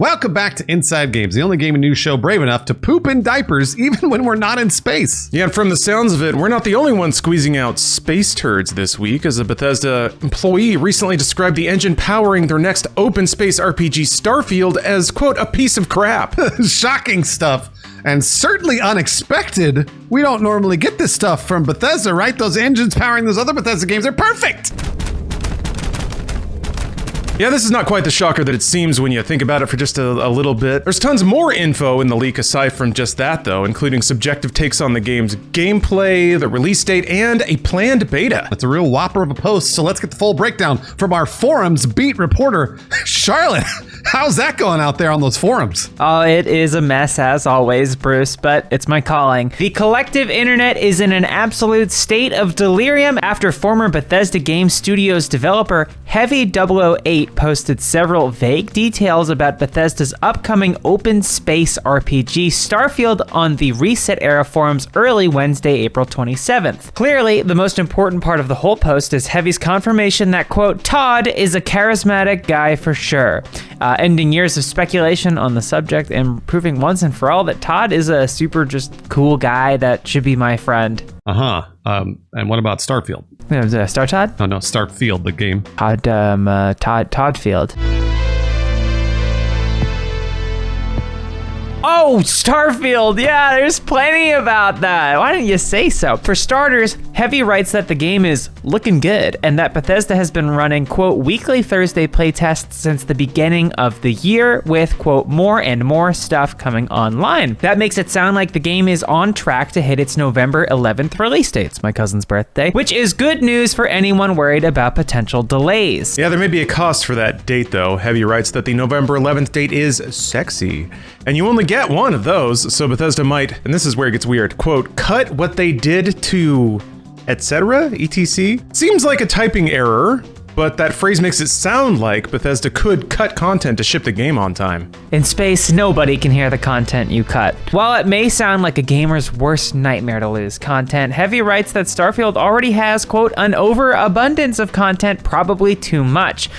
Welcome back to Inside Games, the only gaming news show brave enough to poop in diapers even when we're not in space. Yeah, and from the sounds of it, we're not the only ones squeezing out space turds this week, as a Bethesda employee recently described the engine powering their next open space RPG Starfield as, quote, a piece of crap. Shocking stuff. And certainly unexpected. We don't normally get this stuff from Bethesda, right? Those engines powering those other Bethesda games are perfect. Yeah, this is not quite the shocker that it seems when you think about it for just a little bit. There's tons more info in the leak aside from just that, though, including subjective takes on the game's gameplay, the release date, and a planned beta. That's a real whopper of a post, so let's get the full breakdown from our forums beat reporter, Charlotte. How's that going out there on those forums? Oh, it is a mess as always, Bruce, but it's my calling. The collective internet is in an absolute state of delirium after former Bethesda Game Studios developer Heavy008 posted several vague details about Bethesda's upcoming open space RPG Starfield on the Reset Era forums early Wednesday, April 27th. Clearly, the most important part of the whole post is Heavy's confirmation that, quote, Todd is a charismatic guy for sure. Ending years of speculation on the subject and proving once and for all that Todd is a super just cool guy that should be my friend. And what about Starfield? Star Todd? Oh no, Starfield, the game. Toddfield. Oh, Starfield. Yeah, there's plenty about that. Why didn't you say so? For starters, Heavy writes that the game is looking good and that Bethesda has been running, quote, weekly Thursday playtests since the beginning of the year with, quote, more and more stuff coming online. That makes it sound like the game is on track to hit its November 11th release date. It's my cousin's birthday, which is good news for anyone worried about potential delays. Yeah, there may be a cost for that date, though. Heavy writes that the November 11th date is sexy, and you only get one of those, so Bethesda might, and this is where it gets weird, quote, cut what they did to etc. Seems like a typing error, but that phrase makes it sound like Bethesda could cut content to ship the game on time. In space, nobody can hear the content you cut. While it may sound like a gamer's worst nightmare to lose content, Heavy writes that Starfield already has, quote, an overabundance of content, probably too much.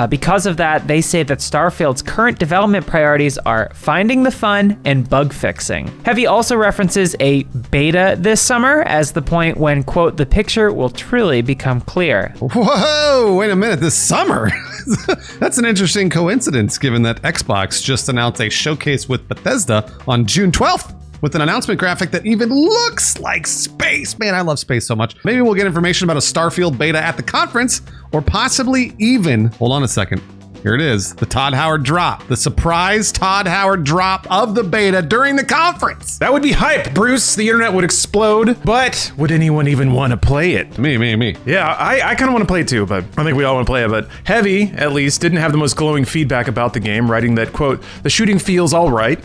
Because of that, they say that Starfield's current development priorities are finding the fun and bug fixing. Heavy also references a beta this summer as the point when, quote, the picture will truly become clear. Whoa, wait a minute, this summer? That's an interesting coincidence given that Xbox just announced a showcase with Bethesda on June 12th. With an announcement graphic that even looks like space. Man, I love space so much. Maybe we'll get information about a Starfield beta at the conference, or possibly even, hold on a second, here it is, the Todd Howard drop. The surprise Todd Howard drop of the beta during the conference. That would be hype, Bruce. The internet would explode, but would anyone even want to play it? Me. Yeah, I kind of want to play it too, but I think we all want to play it. But Heavy, at least, didn't have the most glowing feedback about the game, writing that, quote, the shooting feels all right,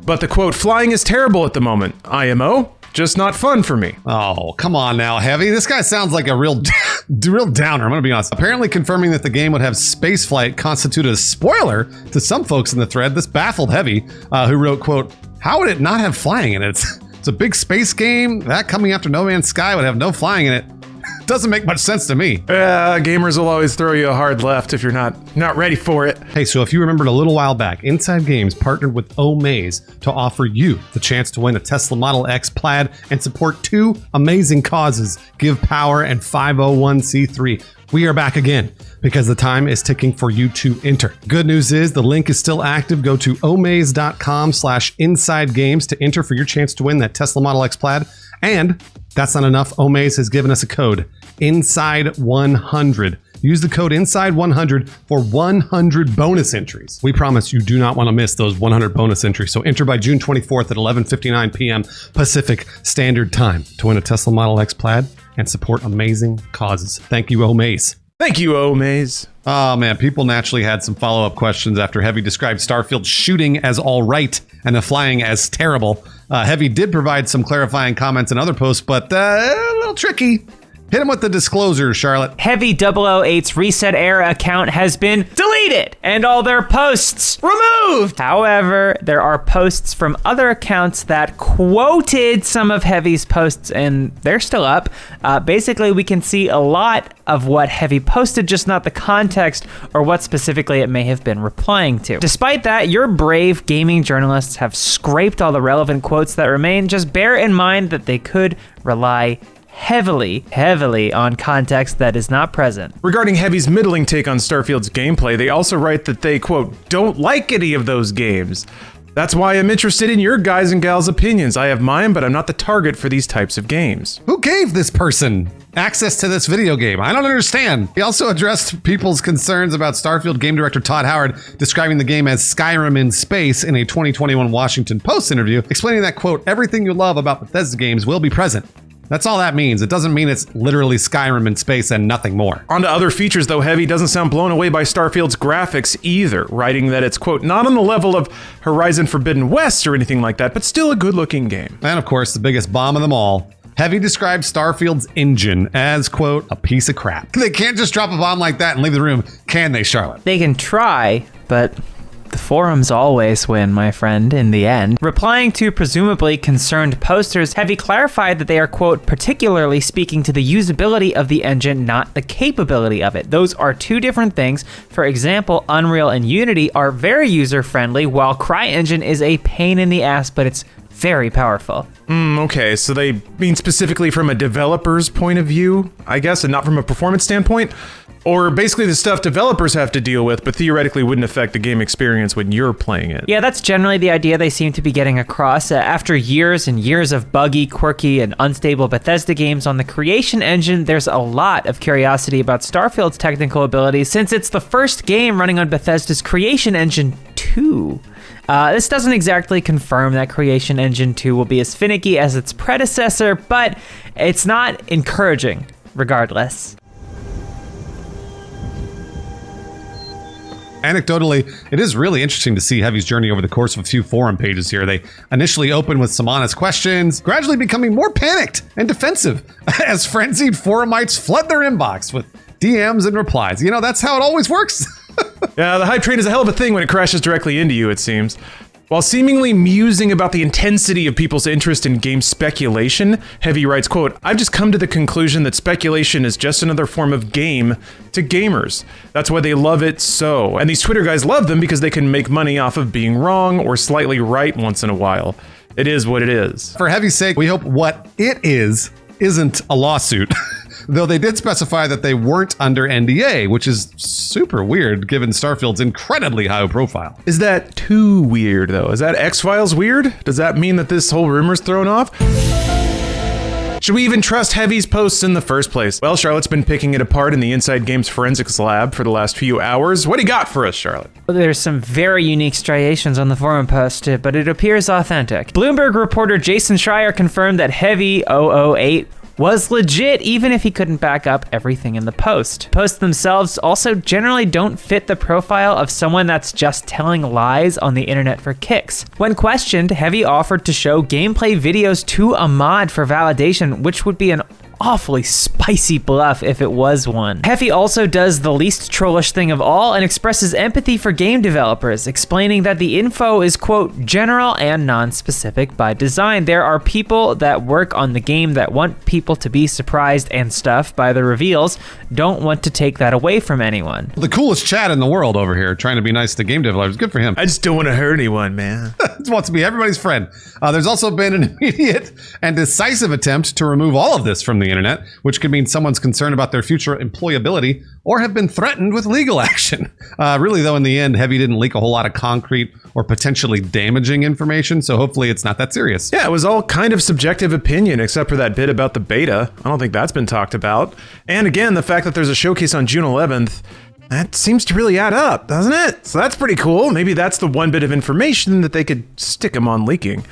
but the, quote, flying is terrible at the moment. IMO, just not fun for me. Oh, come on now, Heavy. This guy sounds like a real downer, I'm gonna be honest. Apparently confirming that the game would have spaceflight constituted a spoiler to some folks in the thread. This baffled Heavy, who wrote, quote, how would it not have flying in it? It's a big space game. That coming after No Man's Sky would have no flying in it. Doesn't make much sense to me. Gamers will always throw you a hard left if you're not ready for it. Hey, so if you remembered a little while back, Inside Games partnered with Omaze to offer you the chance to win a Tesla Model X Plaid and support two amazing causes, Give Power and 501c3. We are back again because the time is ticking for you to enter. Good news is the link is still active. Go to omaze.com/insidegames to enter for your chance to win that Tesla Model X Plaid. And that's not enough. Omaze has given us a code, INSIDE100. Use the code INSIDE100 for 100 bonus entries. We promise you do not want to miss those 100 bonus entries. So enter by June 24th at 11:59 p.m. Pacific Standard Time to win a Tesla Model X Plaid and support amazing causes. Thank you, Omaze. Thank you, Omaze. Oh man, people naturally had some follow-up questions after Heavy described Starfield's shooting as all right and the flying as terrible. Heavy did provide some clarifying comments in other posts, but a little tricky. Hit him with the disclosure, Charlotte. Heavy 008's Reset Era account has been deleted and all their posts removed. However, there are posts from other accounts that quoted some of Heavy's posts and they're still up. Basically, we can see a lot of what Heavy posted, just not the context or what specifically it may have been replying to. Despite that, your brave gaming journalists have scraped all the relevant quotes that remain. Just bear in mind that they could rely heavily on context that is not present. Regarding Heavy's middling take on Starfield's gameplay, they also write that they, quote, don't like any of those games. That's why I'm interested in your guys and gals' opinions. I have mine, but I'm not the target for these types of games. Who gave this person access to this video game? I don't understand. He also addressed people's concerns about Starfield game director Todd Howard describing the game as Skyrim in space in a 2021 Washington Post interview, explaining that, quote, everything you love about Bethesda games will be present. That's all that means. It doesn't mean it's literally Skyrim in space and nothing more. On to other features, though. Heavy doesn't sound blown away by Starfield's graphics either, writing that it's, quote, not on the level of Horizon Forbidden West or anything like that, but still a good-looking game. And of course, the biggest bomb of them all, Heavy described Starfield's engine as, quote, a piece of crap. They can't just drop a bomb like that and leave the room, can they, Charlotte? They can try, but the forums always win, my friend, in the end. Replying to presumably concerned posters, Heavy clarified that they are, quote, particularly speaking to the usability of the engine, not the capability of it. Those are two different things. For example, Unreal and Unity are very user-friendly, while CryEngine is a pain in the ass, but it's very powerful. Okay, so they mean specifically from a developer's point of view, I guess, and not from a performance standpoint? Or basically the stuff developers have to deal with, but theoretically wouldn't affect the game experience when you're playing it. Yeah, that's generally the idea they seem to be getting across. After years and years of buggy, quirky, and unstable Bethesda games on the Creation Engine, there's a lot of curiosity about Starfield's technical abilities since it's the first game running on Bethesda's Creation Engine 2. This doesn't exactly confirm that Creation Engine 2 will be as finicky as its predecessor, but it's not encouraging regardless. Anecdotally, it is really interesting to see Heavy's journey over the course of a few forum pages here. They initially open with some honest questions, gradually becoming more panicked and defensive as frenzied forumites flood their inbox with DMs and replies. You know, that's how it always works. Yeah, the hype train is a hell of a thing when it crashes directly into you, it seems. While seemingly musing about the intensity of people's interest in game speculation, Heavy writes, quote, I've just come to the conclusion that speculation is just another form of game to gamers. That's why they love it so. And these Twitter guys love them because they can make money off of being wrong or slightly right once in a while. It is what it is. For Heavy's sake, we hope what it is isn't a lawsuit. Though they did specify that they weren't under NDA, which is super weird given Starfield's incredibly high profile. Is that too weird, though? Is that X-Files weird? Does that mean that this whole rumor's thrown off? Should we even trust Heavy's posts in the first place? Well, Charlotte's been picking it apart in the Inside Games Forensics Lab for the last few hours. What do you got for us, Charlotte? There's some very unique striations on the forum post, but it appears authentic. Bloomberg reporter Jason Schreier confirmed that Heavy 008 was legit, even if he couldn't back up everything in the post. Posts themselves also generally don't fit the profile of someone that's just telling lies on the internet for kicks. When questioned, Heavy offered to show gameplay videos to a mod for validation, which would be an awfully spicy bluff if it was one. Heavy also does the least trollish thing of all and expresses empathy for game developers, explaining that the info is, quote, general and non-specific by design. There are people that work on the game that want people to be surprised and stuff by the reveals, don't want to take that away from anyone. The coolest chat in the world over here, trying to be nice to game developers. Good for him. I just don't want to hurt anyone, man. Just wants to be everybody's friend. There's also been an immediate and decisive attempt to remove all of this from the internet, which could mean someone's concerned about their future employability or have been threatened with legal action. Really, though, in the end, Heavy didn't leak a whole lot of concrete or potentially damaging information, so hopefully it's not that serious. Yeah, it was all kind of subjective opinion, except for that bit about the beta. I don't think that's been talked about. And again, the fact that there's a showcase on June 11th, that seems to really add up, doesn't it? So that's pretty cool. Maybe that's the one bit of information that they could stick them on leaking.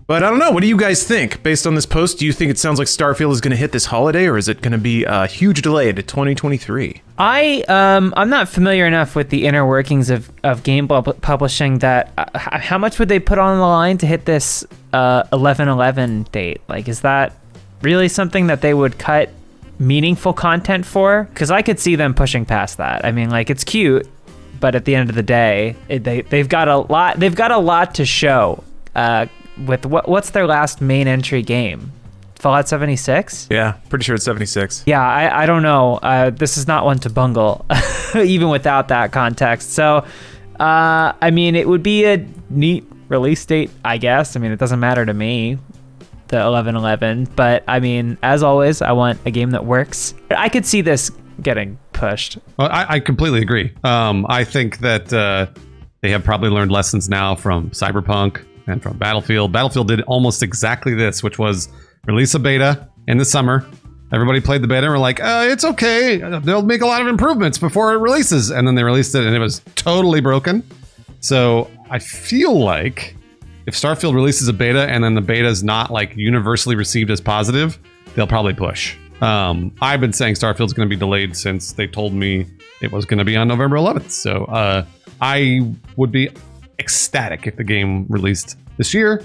But I don't know. What do you guys think? Based on this post, do you think it sounds like Starfield is going to hit this holiday, or is it going to be a huge delay to 2023? I'm not familiar enough with the inner workings of game publishing that how much would they put on the line to hit this 11/11 date? Like, is that really something that they would cut meaningful content for, because I could see them pushing past that. I mean, like, it's cute, but at the end of the day, they've got a lot to show. With what's their last main entry game? Fallout 76? Yeah, pretty sure it's 76. Yeah, I don't know. This is not one to bungle, even without that context. So, I mean, it would be a neat release date, I guess. I mean, it doesn't matter to me, the 11/11. But, I mean, as always, I want a game that works. I could see this getting pushed. Well, I completely agree. I think that they have probably learned lessons now from Cyberpunk and from Battlefield. Battlefield did almost exactly this, which was release a beta in the summer. Everybody played the beta and were like, it's okay. They'll make a lot of improvements before it releases. And then they released it and it was totally broken. So I feel like if Starfield releases a beta and then the beta is not like universally received as positive, they'll probably push. I've been saying Starfield's going to be delayed since they told me it was going to be on November 11th. So I would be ecstatic if the game released this year.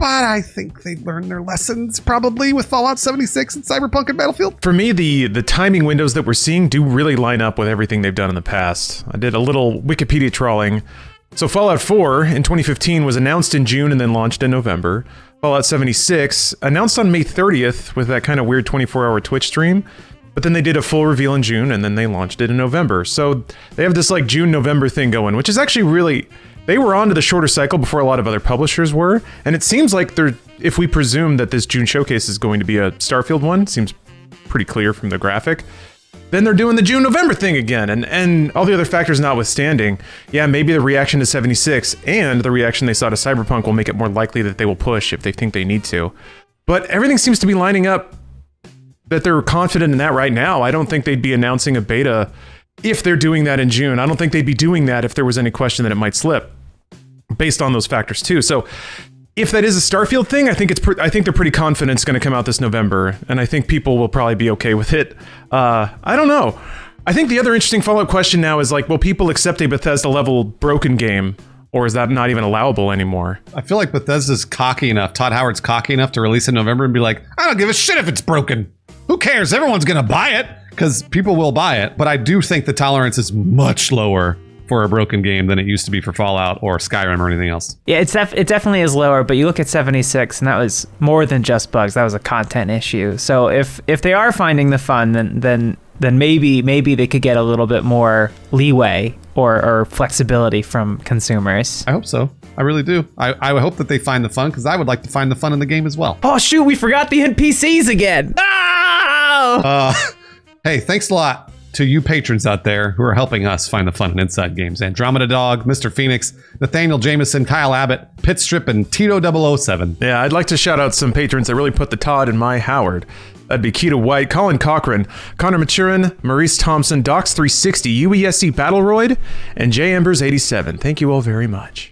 But I think they learned their lessons probably with Fallout 76 and Cyberpunk and Battlefield. For me, the timing windows that we're seeing do really line up with everything they've done in the past. I did a little Wikipedia trawling. So Fallout 4 in 2015 was announced in June and then launched in November. Fallout 76 announced on May 30th with that kind of weird 24-hour Twitch stream. But then they did a full reveal in June and then they launched it in November. So they have this like June-November thing going, which is actually really... They were on to the shorter cycle before a lot of other publishers were, and it seems like if we presume that this June showcase is going to be a Starfield one, seems pretty clear from the graphic, then they're doing the June-November thing again, and all the other factors notwithstanding, yeah, maybe the reaction to 76 and the reaction they saw to Cyberpunk will make it more likely that they will push if they think they need to. But everything seems to be lining up that they're confident in that right now. I don't think they'd be announcing a beta if they're doing that in June. I don't think they'd be doing that if there was any question that it might slip, based on those factors too. So if that is a Starfield thing, I think they're pretty confident it's going to come out this November, and I think people will probably be okay with it. I don't know. I think the other interesting follow-up question now is like, will people accept a Bethesda level broken game, or is that not even allowable anymore? I feel like Bethesda's cocky enough, Todd Howard's cocky enough to release in November and be like, I don't give a shit if it's broken. Who cares? Everyone's going to buy it. Because people will buy it, but I do think the tolerance is much lower for a broken game than it used to be for Fallout or Skyrim or anything else. Yeah, it definitely is lower, but you look at 76, and that was more than just bugs. That was a content issue. So if they are finding the fun, then maybe they could get a little bit more leeway or flexibility from consumers. I hope so. I really do. I hope that they find the fun, because I would like to find the fun in the game as well. Oh, shoot, we forgot the NPCs again. No! Hey, thanks a lot to you patrons out there who are helping us find the fun in Inside Games. Andromeda Dog, Mr. Phoenix, Nathaniel Jameson, Kyle Abbott, Pitstrip, and Tito 007. Yeah, I'd like to shout out some patrons that really put the Todd in my Howard. That'd be Keita White, Colin Cochran, Connor Maturin, Maurice Thompson, Docs360, UESC Battleroid, and J Embers87. Thank you all very much.